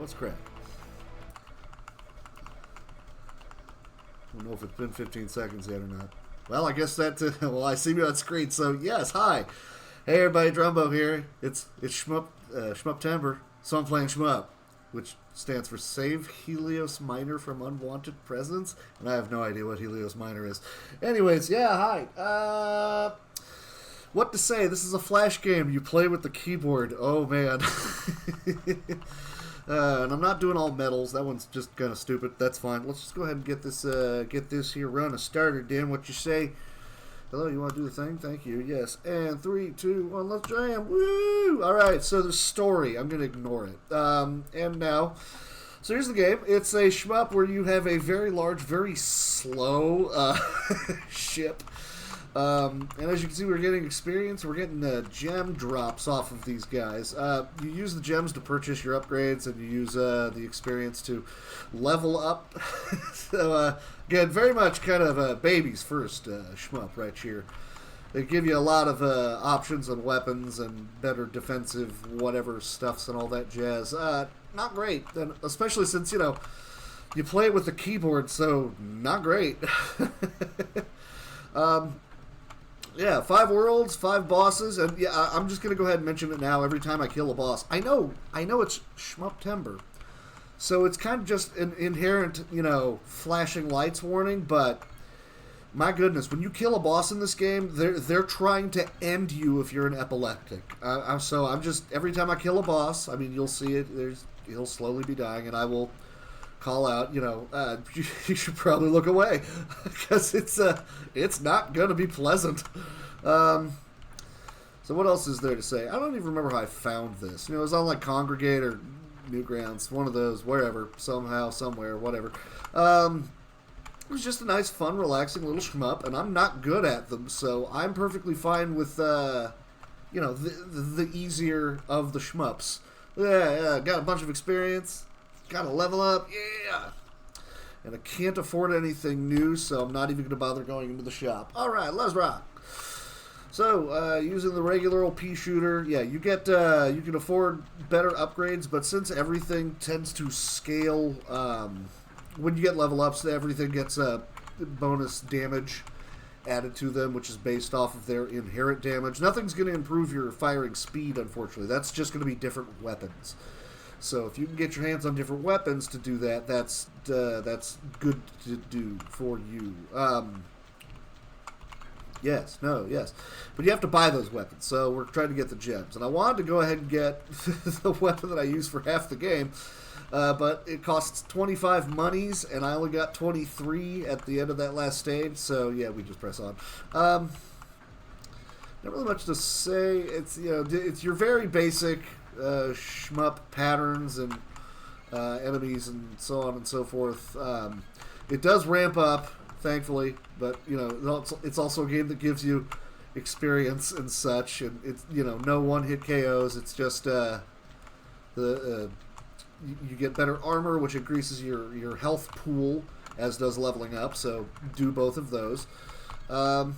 What's crack? I don't know if it's been 15 seconds yet or not. Well, I guess that. Well, I see me on screen. So yes, hi, hey everybody, Drumbo here. It's Shmuptember, so I'm playing Shmup, which stands for Save Helios Minor from Unwanted Presence, and I have no idea what Helios Minor is. Anyways, yeah, hi. What to say? This is a flash game. You play with the keyboard. Oh man. And I'm not doing all medals. That one's just kind of stupid. That's fine. Let's just go ahead and get this here run started. Dan, what you say? Hello, you want to do the thing? Thank you. Yes. And 3, 2, 1, let's jam. Woo! All right. So the story, I'm gonna ignore it. And now, so here's the game. It's a shmup where you have a very large, very slow ship. And as you can see, we're getting experience. We're getting gem drops off of these guys. You use the gems to purchase your upgrades, and you use the experience to level up. So, again, very much kind of baby's first shmup right here. They give you a lot of options on weapons and better defensive whatever stuffs and all that jazz. Not great, and especially since, you know, you play it with the keyboard, so not great. Yeah, 5 worlds, 5 bosses, and yeah, I'm just gonna go ahead and mention it now. Every time I kill a boss, I know it's Shmuptember, so it's kind of just an inherent, you know, flashing lights warning. But my goodness, when you kill a boss in this game, they're trying to end you if you're an epileptic. So I'm just, every time I kill a boss, I mean, you'll see it. He'll slowly be dying, and I will call out, you know, you should probably look away because it's not gonna be pleasant. So what else is there to say? I don't even remember how I found this. You know, it was on like Congregate or Newgrounds, one of those, wherever, somehow, somewhere, whatever. It was just a nice, fun, relaxing little shmup, and I'm not good at them, so I'm perfectly fine with, you know, the easier of the shmups. Yeah, got a bunch of experience. Gotta level up, yeah! And I can't afford anything new, so I'm not even going to bother going into the shop. Alright, let's rock! So, using the regular old pea shooter, yeah, you get, you can afford better upgrades, but since everything tends to scale, when you get level ups, everything gets bonus damage added to them, which is based off of their inherent damage. Nothing's going to improve your firing speed, unfortunately. That's just going to be different weapons. So if you can get your hands on different weapons to do that, that's good to do for you. Yes, but you have to buy those weapons. So we're trying to get the gems, and I wanted to go ahead and get the weapon that I use for half the game, but it costs 25 monies, and I only got 23 at the end of that last stage. So yeah, we just press on. Not really much to say. It's, you know, it's your very basic shmup patterns and enemies and so on and so forth. It does ramp up, thankfully, but you know, it's also a game that gives you experience and such, and it's, you know, no one-hit KOs. It's just you get better armor, which increases your health pool, as does leveling up. So do both of those. Oh,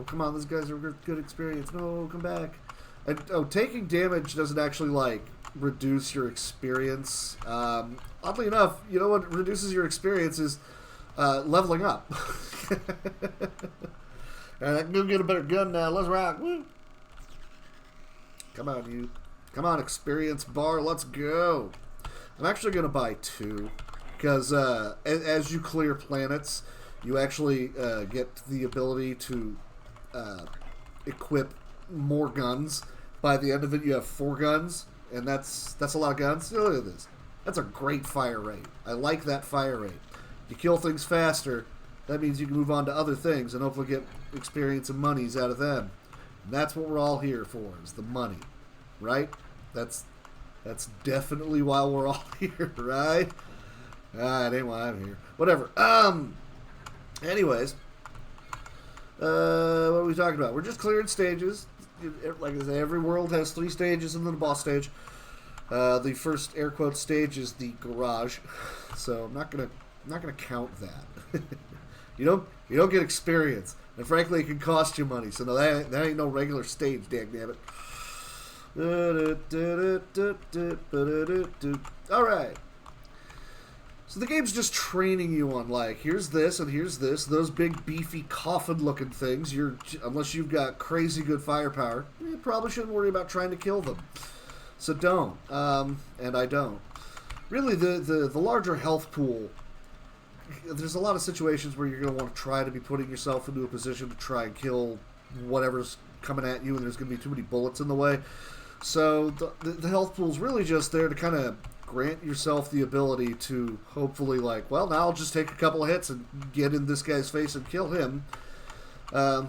come on, these guys are good experience. No, come back. And, taking damage doesn't actually, like, reduce your experience. Oddly enough, you know what reduces your experience is leveling up. Alright, I can go get a better gun now. Let's rock. Woo! Come on, you. Come on, experience bar. Let's go. I'm actually going to buy 2. Because as you clear planets, you actually get the ability to equip more guns. By the end of it, you have 4 guns, and that's a lot of guns. Look at this. That's a great fire rate. I like that fire rate. You kill things faster, that means you can move on to other things and hopefully get experience and monies out of them. And that's what we're all here for, is the money. Right? That's definitely why we're all here, right? It ain't why I'm here. Whatever. Anyways. What are we talking about? We're just clearing stages. Like I say, every world has 3 stages and then a boss stage. The first air quote stage is the garage, so I'm not gonna count that. you don't get experience, and frankly, it can cost you money. So no, that ain't no regular stage, dagnabbit. Alright. So the game's just training you on, like, here's this and here's this. Those big, beefy, coffin-looking things, unless you've got crazy good firepower, you probably shouldn't worry about trying to kill them. So don't. And I don't. Really, the larger health pool, there's a lot of situations where you're going to want to try to be putting yourself into a position to try and kill whatever's coming at you, and there's going to be too many bullets in the way. So the health pool's really just there to kind of grant yourself the ability to hopefully, like, well, now I'll just take a couple of hits and get in this guy's face and kill him. At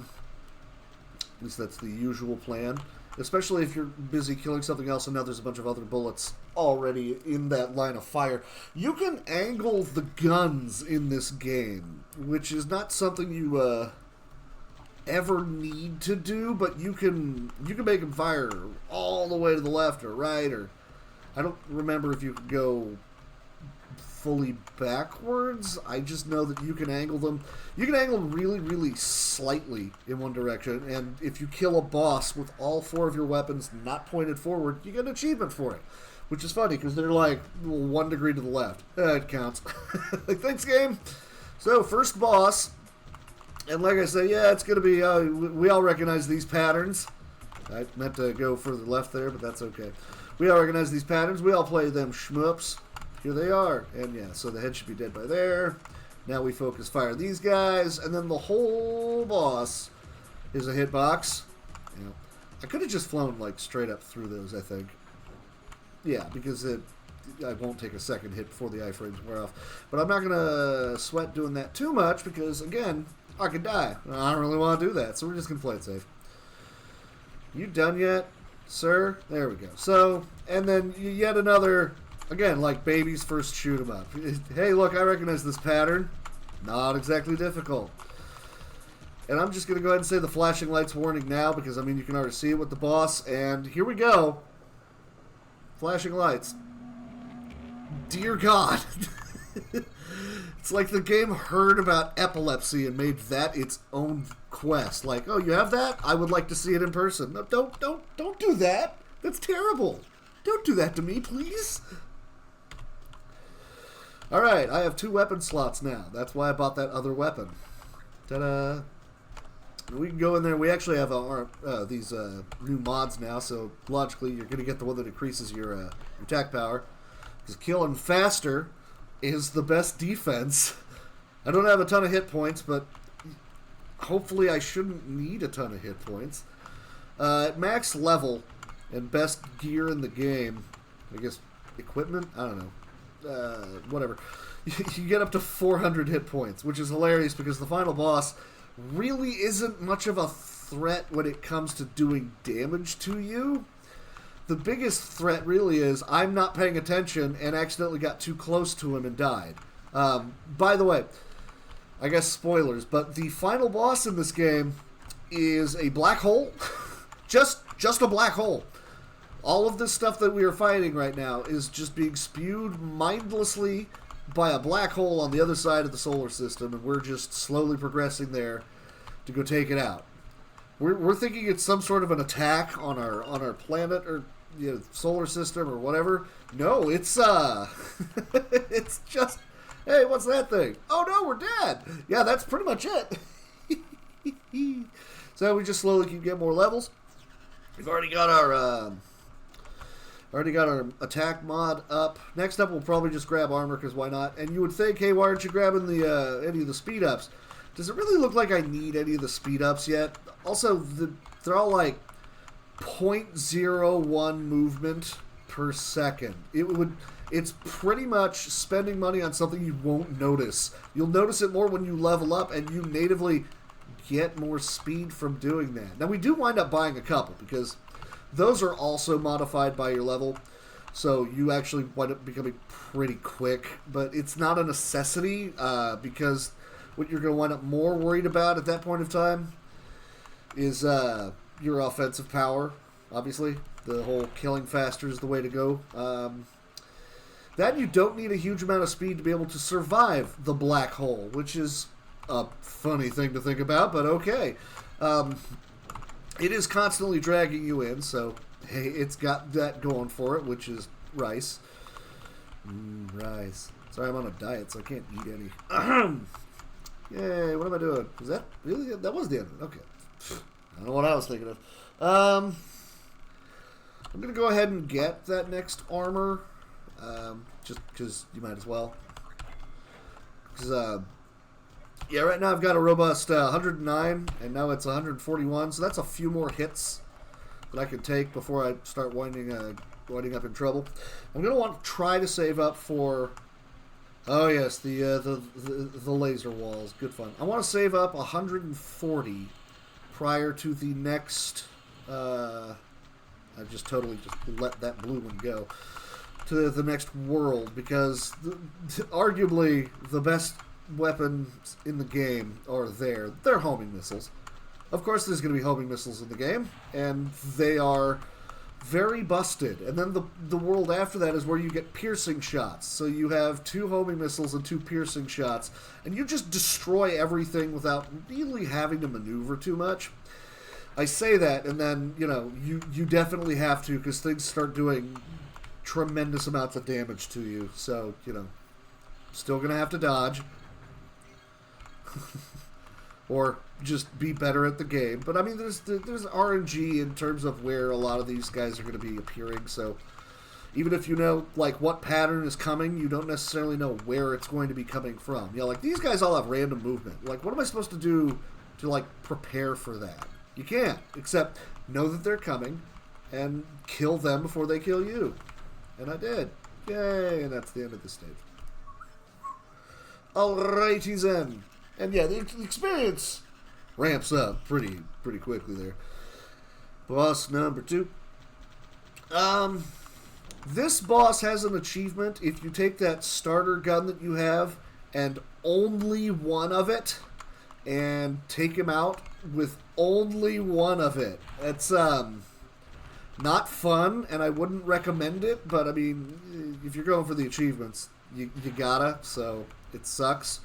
least that's the usual plan. Especially if you're busy killing something else and now there's a bunch of other bullets already in that line of fire. You can angle the guns in this game, which is not something you ever need to do, but you can make them fire all the way to the left or right, or I don't remember if you can go fully backwards. I just know that you can angle them. You can angle them really, really slightly in one direction, and if you kill a boss with all 4 of your weapons not pointed forward, you get an achievement for it, which is funny because they're like 1 degree to the left. It counts. Like, thanks, game. So, first boss, and like I say, yeah, it's going to be, we all recognize these patterns. I meant to go further left there, but that's okay. We all recognize these patterns. We all play them Shmupes. Here they are. And yeah, so the head should be dead by there. Now we focus fire these guys, and then the whole boss is a hitbox. You know, I could have just flown like straight up through those, I think. Yeah, because I won't take a second hit before the iframes wear off. But I'm not going to sweat doing that too much because, again, I could die. I don't really want to do that, so we're just going to play it safe. You done yet, sir? There we go. So, and then yet another, again, like baby's first shoot 'em up. Hey, look, I recognize this pattern. Not exactly difficult. And I'm just going to go ahead and say the flashing lights warning now because, I mean, you can already see it with the boss. And here we go. Flashing lights. Dear God. It's like the game heard about epilepsy and made that its own quest. Like, oh, you have that? I would like to see it in person. No, don't do that. That's terrible. Don't do that to me, please. All right, I have 2 weapon slots now. That's why I bought that other weapon. Ta-da. We can go in there. We actually have these new mods now, so logically you're going to get the one that increases your attack power. Because killing faster is the best defense. I don't have a ton of hit points, but hopefully I shouldn't need a ton of hit points. At max level and best gear in the game, I guess equipment? I don't know. Whatever. You get up to 400 hit points, which is hilarious because the final boss really isn't much of a threat when it comes to doing damage to you. The biggest threat really is I'm not paying attention and accidentally got too close to him and died. By the way, I guess spoilers, but the final boss in this game is a black hole. just a black hole. All of this stuff that we are fighting right now is just being spewed mindlessly by a black hole on the other side of the solar system, and we're just slowly progressing there to go take it out. We're thinking it's some sort of an attack on our planet or solar system or whatever. No, it's it's just, hey, what's that thing? Oh no, we're dead. Yeah, that's pretty much it. So we just slowly keep getting more levels. We've already got our attack mod up. Next up, we'll probably just grab armor because why not? And you would think, hey, why aren't you grabbing the any of the speed ups? Does it really look like I need any of the speed ups yet? Also, they're all like 0.01 movement per second. It's pretty much spending money on something you won't notice. You'll notice it more when you level up and you natively get more speed from doing that. Now, we do wind up buying a couple because those are also modified by your level. So you actually wind up becoming pretty quick. But it's not a necessity because what you're going to wind up more worried about at that point of time is your offensive power, obviously. The whole killing faster is the way to go. That you don't need a huge amount of speed to be able to survive the black hole, which is a funny thing to think about, but okay. It is constantly dragging you in, so hey, it's got that going for it, which is rice. Rice. Sorry, I'm on a diet, so I can't eat any. Yay, what am I doing? Was that really? That was the end of it. Okay. I don't know what I was thinking of. I'm going to go ahead and get that next armor. Just because you might as well. Because, yeah, right now I've got a robust 109, and now it's 141, so that's a few more hits that I can take before I start winding up in trouble. I'm going to want to try to save up for... Oh, yes, the laser walls. Good fun. I want to save up 140 prior to the next... I just totally let that blue one go. To the next world, because arguably the best weapons in the game are there. They're homing missiles. Of course there's going to be homing missiles in the game, and they are very busted. And then the world after that is where you get piercing shots. So you have 2 homing missiles and 2 piercing shots, and you just destroy everything without really having to maneuver too much. I say that, and then, you know, you definitely have to, because things start doing tremendous amounts of damage to you. So, you know, still going to have to dodge. Or just be better at the game. But, I mean, there's RNG in terms of where a lot of these guys are going to be appearing. So, even if you know, like, what pattern is coming, you don't necessarily know where it's going to be coming from. You know, like, these guys all have random movement. Like, what am I supposed to do to, like, prepare for that? You can't, except know that they're coming and kill them before they kill you. And I did. Yay, and that's the end of the stage. Alrighty then. And yeah, the experience ramps up pretty quickly there. Boss number 2. This boss has an achievement if you take that starter gun that you have and only one of it and take him out with only one of it. It's not fun, and I wouldn't recommend it, but I mean, if you're going for the achievements, you gotta, so it sucks.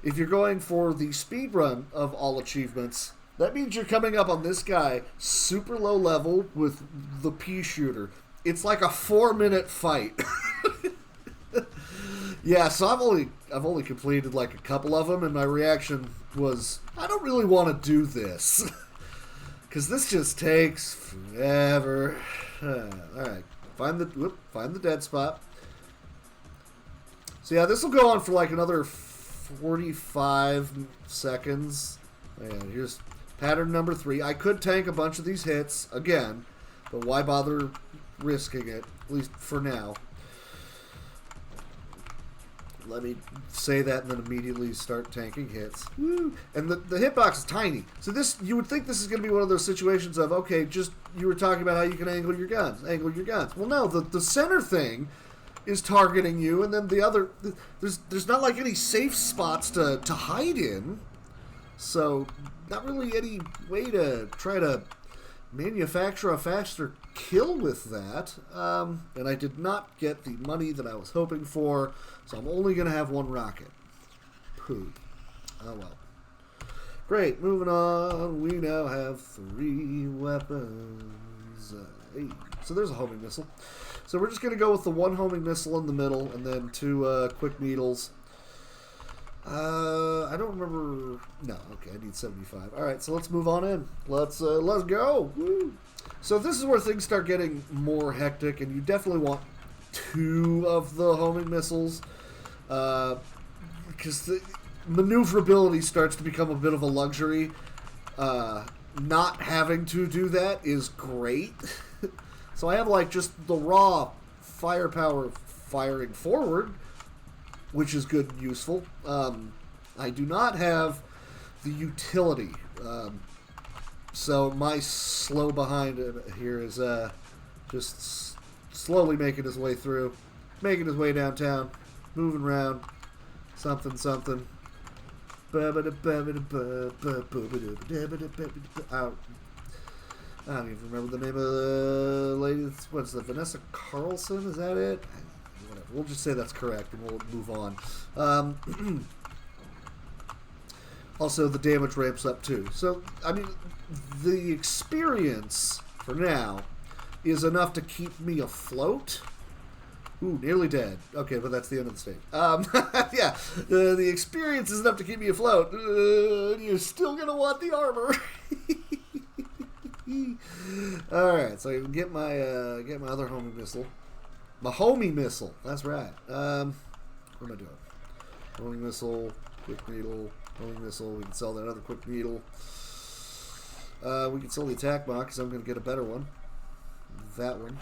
If you're going for the speedrun of all achievements, that means you're coming up on this guy super low level with the pea shooter. It's like a 4-minute fight. Yeah, so I've only completed like a couple of them, and my reaction was, I don't really want to do this. Because this just takes forever. Alright, find the dead spot. So yeah, this will go on for like another 45 seconds. And here's pattern number 3. I could tank a bunch of these hits, again, but why bother risking it, at least for now. Let me say that and then immediately start tanking hits. Woo. And the hitbox is tiny. So this, you would think this is going to be one of those situations of, okay, just, you were talking about how you can angle your guns. Well, no, the center thing is targeting you, and then the other, there's not like any safe spots to hide in. So, not really any way to try to manufacture a faster kill with that. And I did not get the money that I was hoping for, so I'm only going to have 1 rocket. Poop. Oh well. Great, moving on. We now have 3 weapons. Hey. So there's a homing missile. So we're just going to go with the 1 homing missile in the middle, and then 2 quick needles. I don't remember. No, okay, I need 75. All right, so let's move on in. Let's go. Woo. So this is where things start getting more hectic, and you definitely want 2 of the homing missiles, because the maneuverability starts to become a bit of a luxury. Not having to do that is great. So I have like just the raw firepower firing forward, which is good and useful. I do not have the utility. So my slow behind here is just slowly making his way through, making his way downtown, moving around, something. I don't even remember the name of the lady. What's the Vanessa Carlson? Is that it? Whatever. We'll just say that's correct, and we'll move on. Also, the damage ramps up too. So, I mean, the experience for now is enough to keep me afloat. Ooh, nearly dead. Okay, but that's the end of the stage. Yeah, the experience is enough to keep me afloat. You're still going to want the armor. Alright, so I can get my other homing missile. My homie missile. That's right. What am I doing? Homing missile, quick needle, homing missile. We can sell that other quick needle. We can sell the attack box because I'm going to get a better one. That one.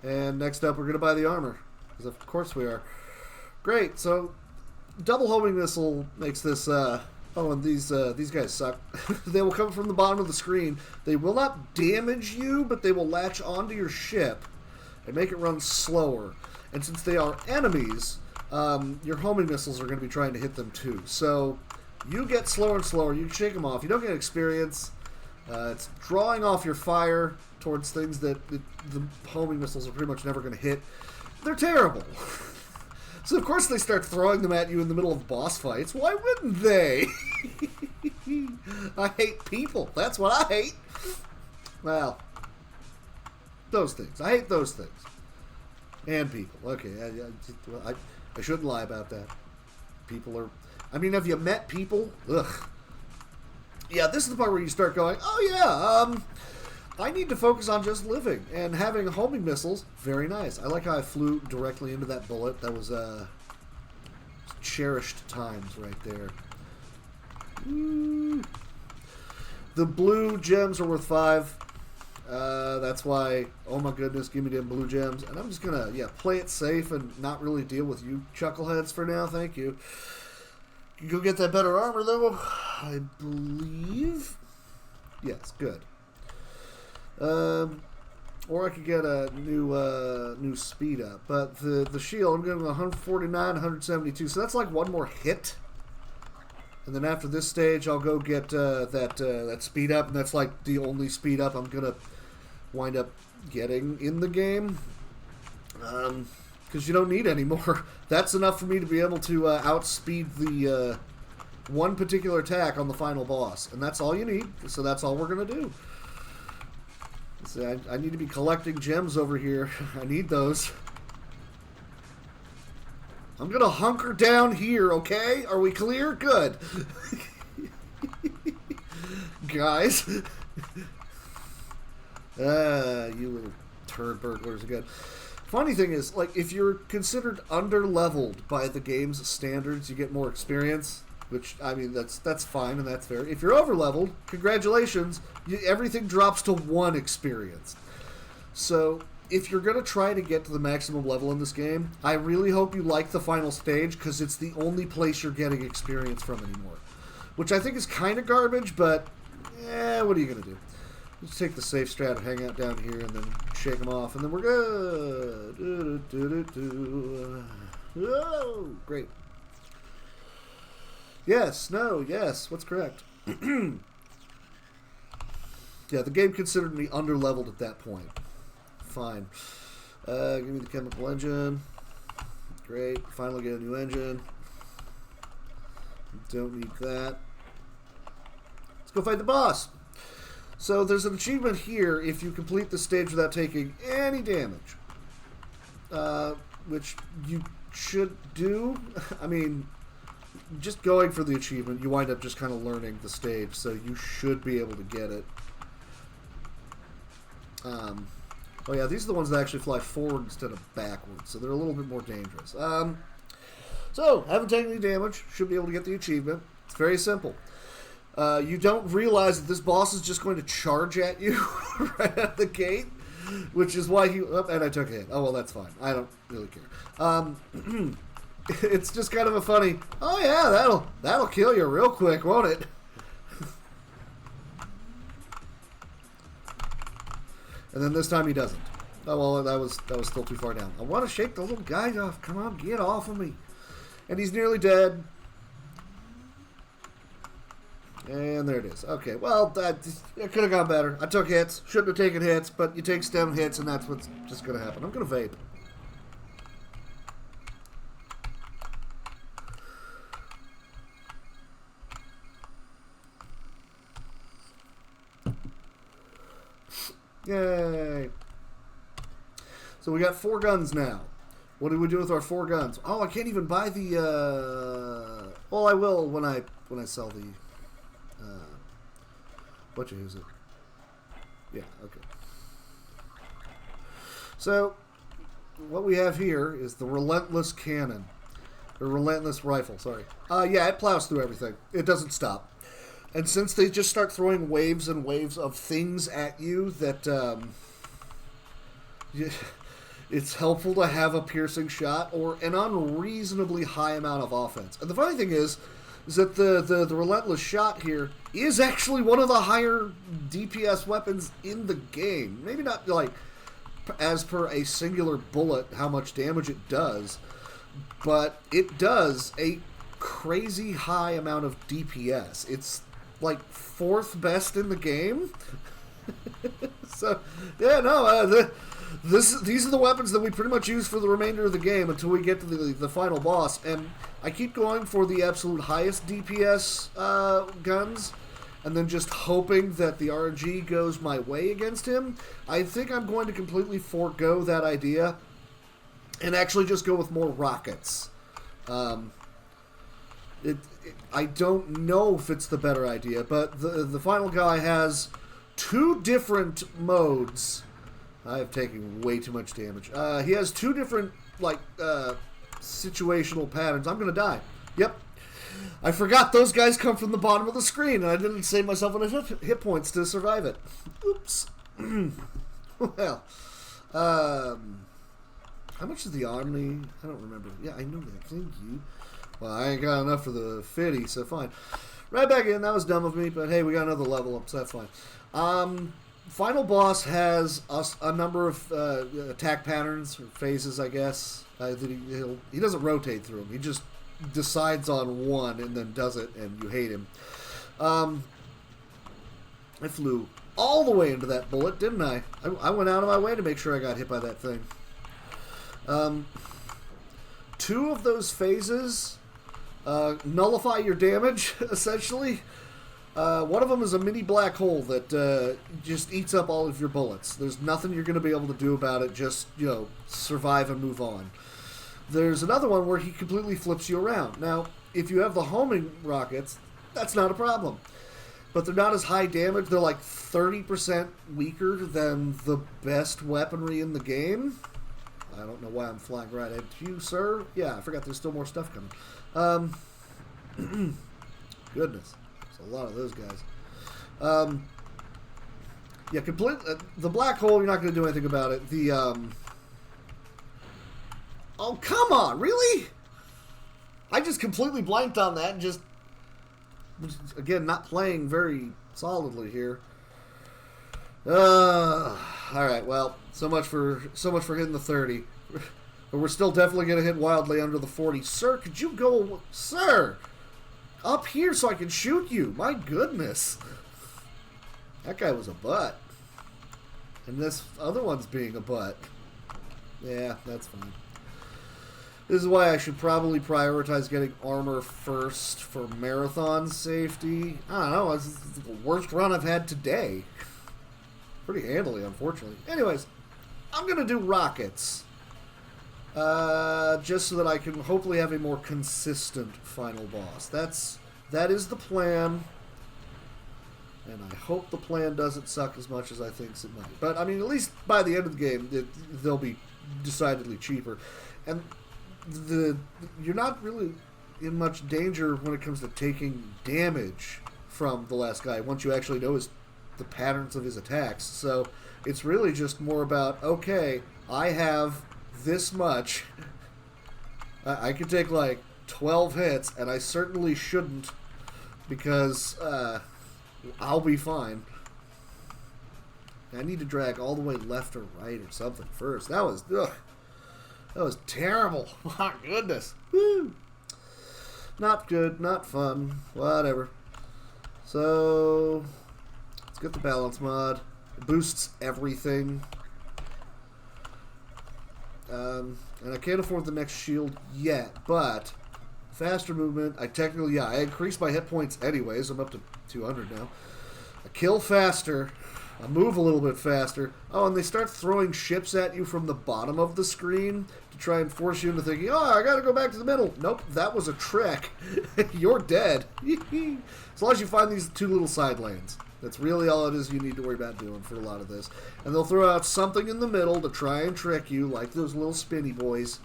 And next up, we're going to buy the armor. Because of course we are. Great. So, double homing missile makes this... oh, and these guys suck. They will come from the bottom of the screen. They will not damage you, but they will latch onto your ship and make it run slower. And since they are enemies, your homing missiles are going to be trying to hit them too. So, you get slower and slower. You shake them off. You don't get experience. It's drawing off your fire towards things that the homing missiles are pretty much never going to hit. They're terrible. So, of course, they start throwing them at you in the middle of boss fights. Why wouldn't they? I hate people. That's what I hate. Well, those things. I hate those things. And people. Okay, I shouldn't lie about that. People are... I mean, have you met people? Ugh. Yeah, this is the part where you start going, oh yeah, I need to focus on just living. And having homing missiles, very nice. I like how I flew directly into that bullet. That was cherished times right there. Ooh. The blue gems are worth 5. That's why, oh my goodness, give me them blue gems. And I'm just going to, yeah, play it safe and not really deal with you chuckleheads for now. Thank you. You go get that better armor, though, I believe. Yes, good. Or I could get a new speed up. But the shield, I'm getting 149, 172. So that's like one more hit. And then after this stage, I'll go get that speed up. And that's like the only speed up I'm going to wind up getting in the game. Because you don't need any more. That's enough for me to be able to outspeed the one particular attack on the final boss. And that's all you need. So that's all we're going to do. See, I need to be collecting gems over here. I need those. I'm going to hunker down here, okay? Are we clear? Good. Guys. You little turd burglars again. Funny thing is, like, if you're considered under-leveled by the game's standards, you get more experience, which, I mean, that's fine and that's fair. If you're over-leveled, congratulations, everything drops to 1 experience. So, if you're going to try to get to the maximum level in this game, I really hope you like the final stage, because it's the only place you're getting experience from anymore. Which I think is kind of garbage, but, what are you going to do? Let's take the safe strat and hang out down here and then shake them off, and then we're good. Oh, great. Yes, no, yes, what's correct? Yeah, the game considered me under-leveled at that point. Fine. Give me the chemical engine. Great. Finally get a new engine. Don't need that. Let's go fight the boss. So there's an achievement here if you complete the stage without taking any damage. Which you should do. I mean, just going for the achievement, you wind up just kind of learning the stage, so you should be able to get it. Oh yeah, these are the ones that actually fly forward instead of backwards, so they're a little bit more dangerous. So, haven't taken any damage, should be able to get the achievement. It's very simple. You don't realize that this boss is just going to charge at you right at the gate, which is why he... Oh, and I took a hit. Oh, well, that's fine. I don't really care. It's just kind of a funny... Oh, yeah, that'll kill you real quick, won't it? And then this time he doesn't. Oh, well, that was still too far down. I want to shake the little guy off. Come on, get off of me. And he's nearly dead. And there it is. Okay, well, it could have gone better. I took hits. Shouldn't have taken hits, but you take stem hits, and that's what's just going to happen. I'm going to vape. Yay. So we got 4 guns now. What do we do with our 4 guns? Oh, I can't even buy the. Well, I will when I sell the. What is it? Yeah. Okay. So, what we have here is the Relentless Cannon. The Relentless Rifle, sorry. Yeah, it plows through everything. It doesn't stop. And since they just start throwing waves and waves of things at you that, it's helpful to have a piercing shot or an unreasonably high amount of offense. And the funny thing is that the Relentless Shot here is actually one of the higher DPS weapons in the game. Maybe not, like, as per a singular bullet, how much damage it does, but it does a crazy high amount of DPS. It's like 4th best in the game. So, yeah, no, these are the weapons that we pretty much use for the remainder of the game until we get to the final boss. And I keep going for the absolute highest DPS guns, and then just hoping that the RNG goes my way against him. I think I'm going to completely forego that idea and actually just go with more rockets. I don't know if it's the better idea, but the final guy has 2 different modes. I have taken way too much damage. He has 2 different, like, situational patterns. I'm going to die. Yep. I forgot those guys come from the bottom of the screen, and I didn't save myself enough hit points to survive it. Oops. Well, how much is the Omni? I don't remember. Yeah, I know that. Thank you. Well, I ain't got enough for the 50, so fine. Right back in. That was dumb of me, but hey, we got another level up, so that's fine. Final boss has a number of attack patterns, or phases, I guess. That he doesn't rotate through them. He just decides on one and then does it, and you hate him. I flew all the way into that bullet, didn't I? I went out of my way to make sure I got hit by that thing. 2 of those phases nullify your damage, essentially. One of them is a mini black hole that just eats up all of your bullets. There's nothing you're going to be able to do about it, just, survive and move on. There's another one where he completely flips you around. Now, if you have the homing rockets, that's not a problem. But they're not as high damage. They're like 30% weaker than the best weaponry in the game. I don't know why I'm flying right at you, sir. Yeah, I forgot there's still more stuff coming. Goodness. There's a lot of those guys. Yeah, the black hole, you're not going to do anything about it. Oh, come on, really? I just completely blanked on that and just, again, not playing very solidly here. Alright, well, so much for hitting the 30. But we're still definitely going to hit wildly under the 40. Sir, could you go, sir, up here so I can shoot you? My goodness. That guy was a butt. And this other one's being a butt. Yeah, that's fine. This is why I should probably prioritize getting armor first for marathon safety. I don't know, it's the worst run I've had today. Pretty handily, unfortunately. Anyways, I'm going to do rockets. Just so that I can hopefully have a more consistent final boss. That is the plan. And I hope the plan doesn't suck as much as I think it might. But, I mean, at least by the end of the game, they'll be decidedly cheaper. And you're not really in much danger when it comes to taking damage from the last guy once you actually know the patterns of his attacks. So it's really just more about, okay, I have this much. I could take like 12 hits, and I certainly shouldn't because I'll be fine. I need to drag all the way left or right or something first. That was terrible. My goodness. Woo. Not good, not fun, whatever. So, let's get the balance mod. It boosts everything. And I can't afford the next shield yet, but faster movement. I increased my hit points anyways. I'm up to 200 now. I kill faster. I move a little bit faster. Oh, and they start throwing ships at you from the bottom of the screen to try and force you into thinking, oh, I gotta go back to the middle. Nope, that was a trick. You're dead. As long as you find these two little side lanes. That's really all it is you need to worry about doing for a lot of this. And they'll throw out something in the middle to try and trick you, like those little spinny boys.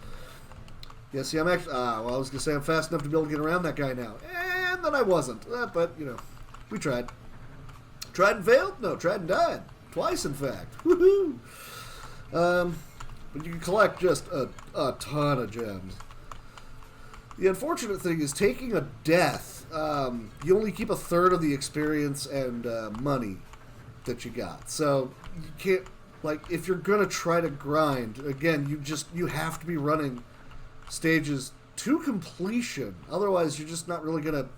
Yeah, see, I'm actually... well, I was going to say I'm fast enough to be able to get around that guy now. And then I wasn't. But, you know, we tried. Tried and failed? No, tried and died. Twice, in fact. Woohoo! But you can collect just a ton of gems. The unfortunate thing is taking a death, you only keep a third of the experience and money that you got. So you can't, like, if you're going to try to grind, again, you have to be running stages to completion. Otherwise, you're just not really going to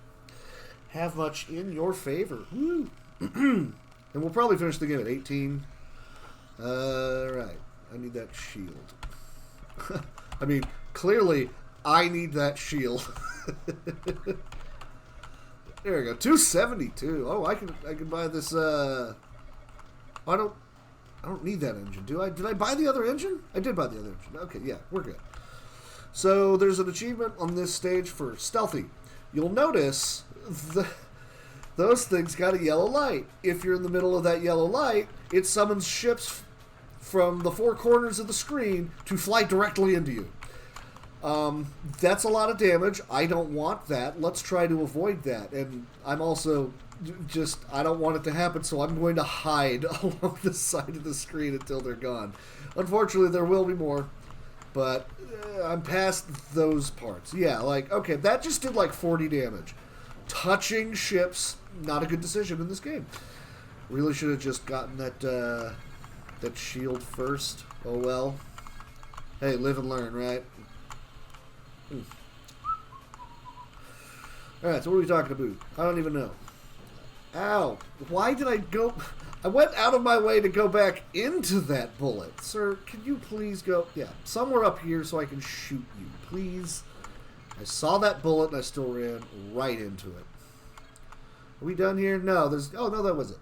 have much in your favor. Woo! And we'll probably finish the game at 18. Right. I need that shield. I mean, clearly, I need that shield. There we go. 272. Oh, I can buy this. I don't need that engine, do I? Did I buy the other engine? I did buy the other engine. Okay, yeah, we're good. So there's an achievement on this stage for stealthy. You'll notice those things got a yellow light. If you're in the middle of that yellow light, it summons ships from the four corners of the screen to fly directly into you. That's a lot of damage. I don't want that. Let's try to avoid that. And I'm also I don't want it to happen, so I'm going to hide along the side of the screen until they're gone. Unfortunately, there will be more, but I'm past those parts. Yeah, like, okay, that just did like 40 damage. Touching ships, not a good decision in this game. Really should have just gotten that shield first. Oh well. Hey, live and learn, right? Alright, so what are we talking about? I don't even know. Ow. Why did I go... I went out of my way to go back into that bullet. Sir, can you please go... Yeah, somewhere up here so I can shoot you. Please. I saw that bullet and I still ran right into it. Are we done here? No, there's... Oh, no, that was it.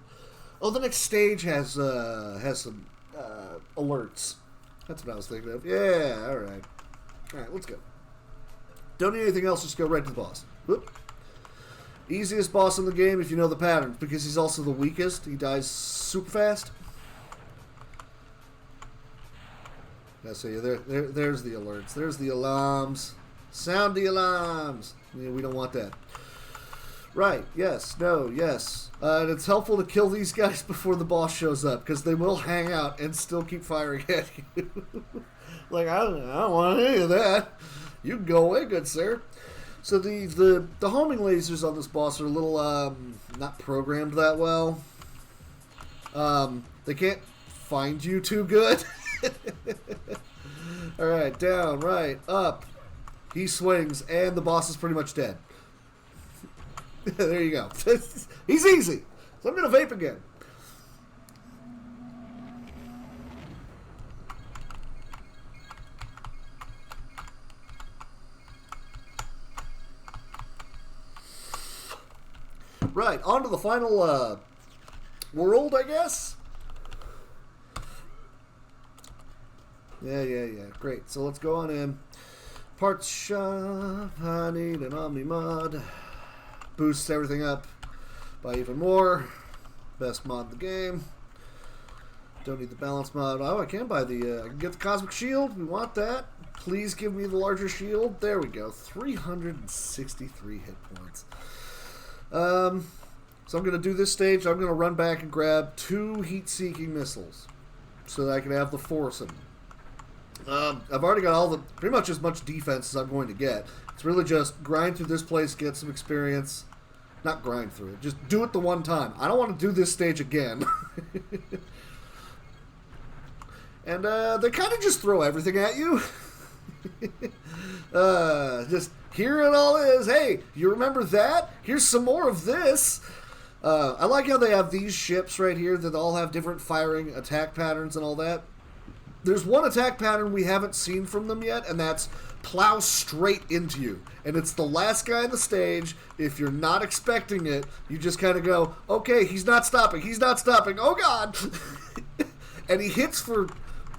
Oh, the next stage has some alerts. That's what I was thinking of. Yeah, alright. Alright, let's go. Don't need anything else, just go right to the boss. Whoop. Easiest boss in the game if you know the patterns, because he's also the weakest. He dies super fast. Yeah, so there's the alerts. There's the alarms. Sound the alarms. Yeah, we don't want that. Right, yes, no, yes. And it's helpful to kill these guys before the boss shows up, because they will hang out and still keep firing at you. Like, I don't want any of that. You can go away, good sir. So the homing lasers on this boss are a little not programmed that well. They can't find you too good. Alright, down, right, up. He swings, and the boss is pretty much dead. There you go. He's easy. So I'm going to vape again. Right, on to the final world, I guess. Yeah. Great. So let's go on in. Parts shop. I need an Omni mod. Boosts everything up by even more. Best mod in the game. Don't need the balance mod. Oh, I can buy the... I can get the Cosmic Shield. We want that. Please give me the larger shield. There we go. 363 hit points. So I'm going to do this stage. I'm going to run back and grab 2 heat-seeking missiles so that I can have the foursome. I've already got pretty much as much defense as I'm going to get. It's really just grind through this place, get some experience. Not grind through it. Just do it the one time. I don't want to do this stage again. And they kind of just throw everything at you. Just here it all is. Hey, you remember that? Here's some more of this. I like how they have these ships right here that all have different firing attack patterns and all that. There's one attack pattern we haven't seen from them yet, and that's plow straight into you. And it's the last guy on the stage. If you're not expecting it, you just kind of go, okay, he's not stopping. He's not stopping. Oh, God. And he hits for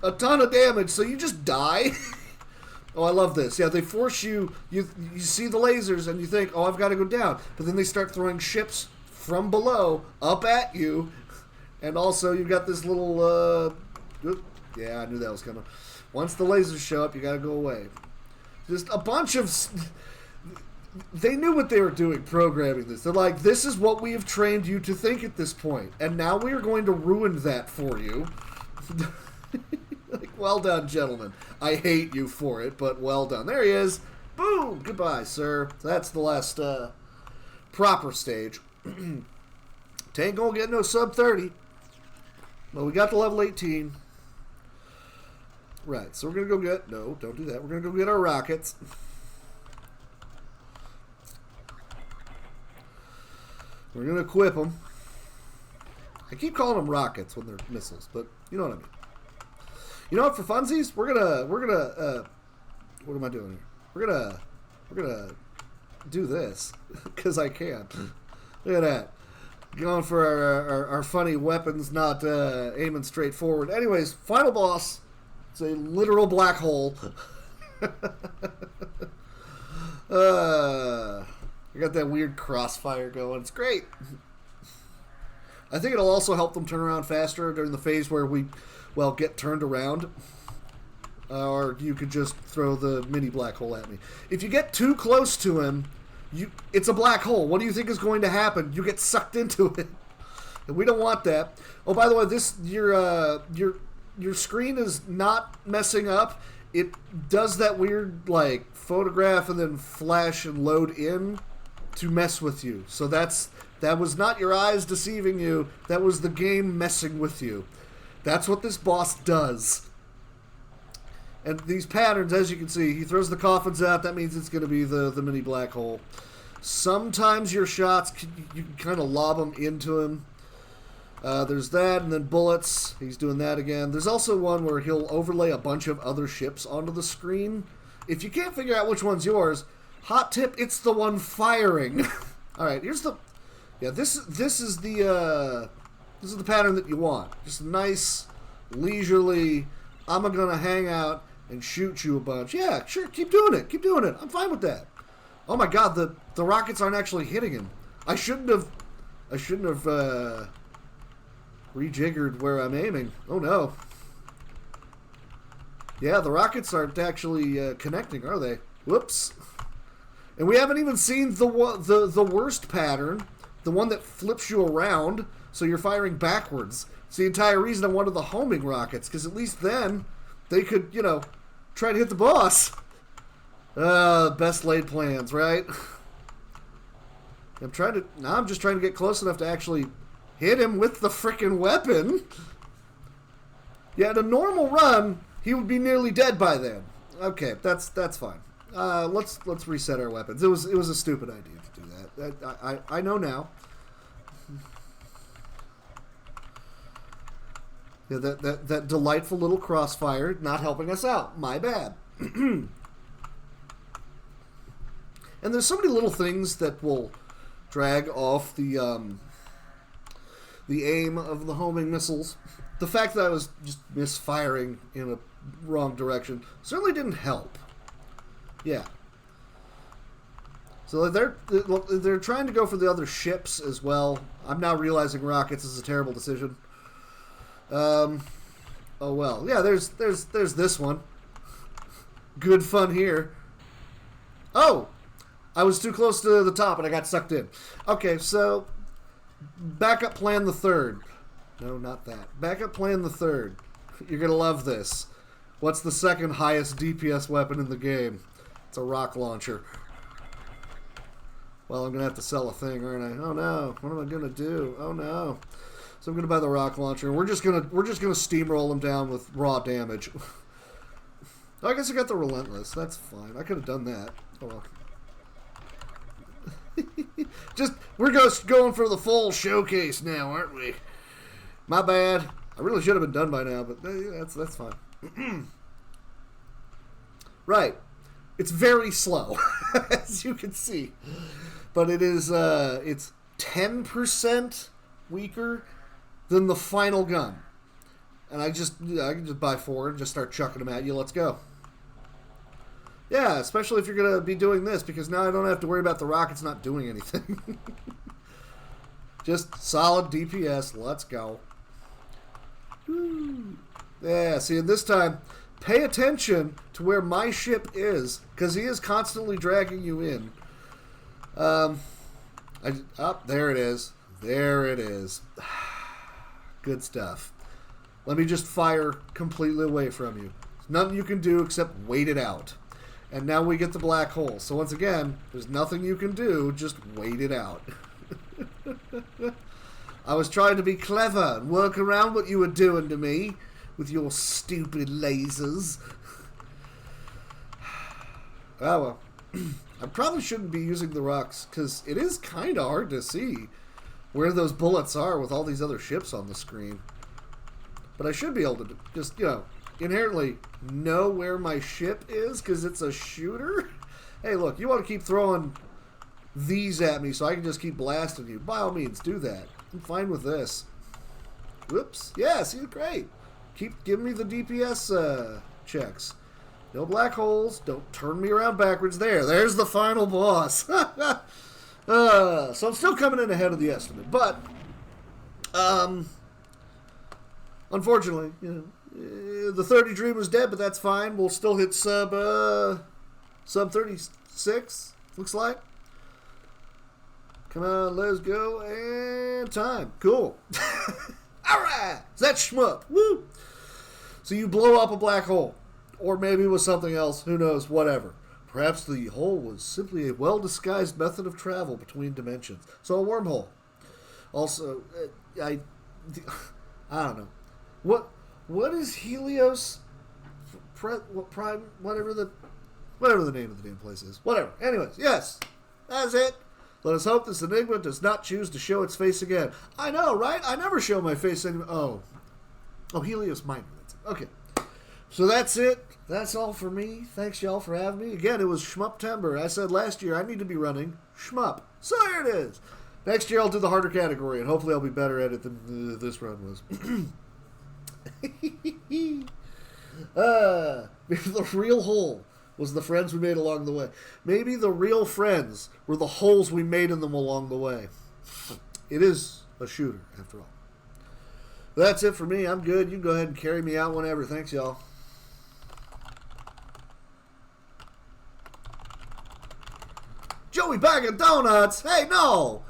a ton of damage, so you just die. Oh, I love this. Yeah, they force you see the lasers, and you think, oh, I've got to go down. But then they start throwing ships from below up at you. And also, you've got this little... yeah, I knew that was coming. Once the lasers show up, you got to go away. Just a bunch of... They knew what they were doing programming this. They're like, this is what we have trained you to think at this point. And now we are going to ruin that for you. Like, well done, gentlemen. I hate you for it, but well done. There he is. Boom! Goodbye, sir. That's the last proper stage. Ain't gonna get no sub 30. Well, we got to level 18. Right, so we're gonna go get... No, don't do that. We're gonna go get our rockets. We're gonna equip them. I keep calling them rockets when they're missiles, but you know what I mean. You know what? For funsies, we're gonna. What am I doing here? We're gonna do this because I can. Look at that. Going for our funny weapons, not aiming straight forward. Anyways, final boss. It's a literal black hole. I got that weird crossfire going. It's great. I think it'll also help them turn around faster during the phase where we, well, get turned around. Or you could just throw the mini black hole at me. If you get too close to him, it's a black hole. What do you think is going to happen? You get sucked into it. And we don't want that. Oh, by the way, your screen is not messing up. It does that weird, like, photograph and then flash and load in to mess with you. So that was not your eyes deceiving you. That was the game messing with you. That's what this boss does. And these patterns, as you can see, he throws the coffins out. That means it's going to be the mini black hole. Sometimes your shots, you can kind of lob them into him. There's that, and then bullets. He's doing that again. There's also one where he'll overlay a bunch of other ships onto the screen. If you can't figure out which one's yours, hot tip, it's the one firing. All right, here's the... Yeah, this is the pattern that you want. Just nice, leisurely, I'm going to hang out and shoot you a bunch. Yeah, sure, keep doing it. Keep doing it. I'm fine with that. Oh my god, the rockets aren't actually hitting him. I shouldn't have rejiggered where I'm aiming. Oh no. Yeah, the rockets aren't actually connecting, are they? Whoops. And we haven't even seen the worst pattern, the one that flips you around, so you're firing backwards. It's the entire reason I wanted the homing rockets, because at least then they could, try to hit the boss. Best laid plans, right? I'm just trying to get close enough to actually hit him with the frickin' weapon. Yeah, in a normal run, he would be nearly dead by then. Okay, that's fine. Let's reset our weapons. It was a stupid idea to do that. I know now. Yeah, that delightful little crossfire not helping us out. My bad. And there's so many little things that will drag off the aim of the homing missiles. The fact that I was just misfiring in a wrong direction certainly didn't help. Yeah. So they're trying to go for the other ships as well. I'm now realizing rockets is a terrible decision. Oh well. Yeah, there's this one. Good fun here. Oh! I was too close to the top and I got sucked in. Okay, so backup plan the third. No, not that. Backup plan the third. You're gonna love this. What's the second highest DPS weapon in the game? It's a rock launcher. Well, I'm gonna have to sell a thing, aren't I? Oh no! What am I gonna do? Oh no! So I'm gonna buy the rock launcher, and we're just gonna steamroll him down with raw damage. I guess I got the relentless. That's fine. I could have done that. Oh well. We're just going for the full showcase now, aren't we? My bad. I really should have been done by now, but that's fine. Right. It's very slow, as you can see. But it is, it's 10% weaker than the final gun. And I can just buy 4 and just start chucking them at you. Let's go. Yeah, especially if you're going to be doing this, because now I don't have to worry about the rockets not doing anything. Just solid DPS. Let's go. Woo. Yeah, see, and this time, pay attention to where my ship is, because he is constantly dragging you in. There it is. There it is. Good stuff. Let me just fire completely away from you. There's nothing you can do except wait it out. And now we get the black hole. So once again, there's nothing you can do, just wait it out. I was trying to be clever and work around what you were doing to me with your stupid lasers. Oh well. I probably shouldn't be using the rocks, because it is kind of hard to see where those bullets are with all these other ships on the screen. But I should be able to just, inherently know where my ship is, because it's a shooter. Hey, look, you want to keep throwing these at me so I can just keep blasting you. By all means, do that. I'm fine with this. Whoops. Yeah, see, great. Keep giving me the DPS checks. No black holes. Don't turn me around backwards. There's the final boss. So I'm still coming in ahead of the estimate. But, unfortunately, the 30 Dream was dead, but that's fine. We'll still hit sub 36, looks like. Come on, let's go, and time. Cool. All right, so that's Shmup. Woo! So you blow up a black hole, or maybe it was something else. Who knows? Whatever. Perhaps the hole was simply a well-disguised method of travel between dimensions. So a wormhole. Also, I don't know. What is Helios? Prime? Whatever the name of the damn place is. Whatever. Anyways, yes, that's it. Let us hope this enigma does not choose to show its face again. I know, right? I never show my face anymore. Oh, Helios Minor. That's it. Okay. So that's it. That's all for me. Thanks, y'all, for having me. Again, it was Shmuptember. I said last year I need to be running Shmup. So here it is. Next year I'll do the harder category, and hopefully I'll be better at it than this run was. Maybe the real hole was the friends we made along the way. Maybe the real friends were the holes we made in them along the way. It is a shooter, after all. That's it for me. I'm good. You can go ahead and carry me out whenever. Thanks, y'all. Joey Bag of Donuts! Hey, no!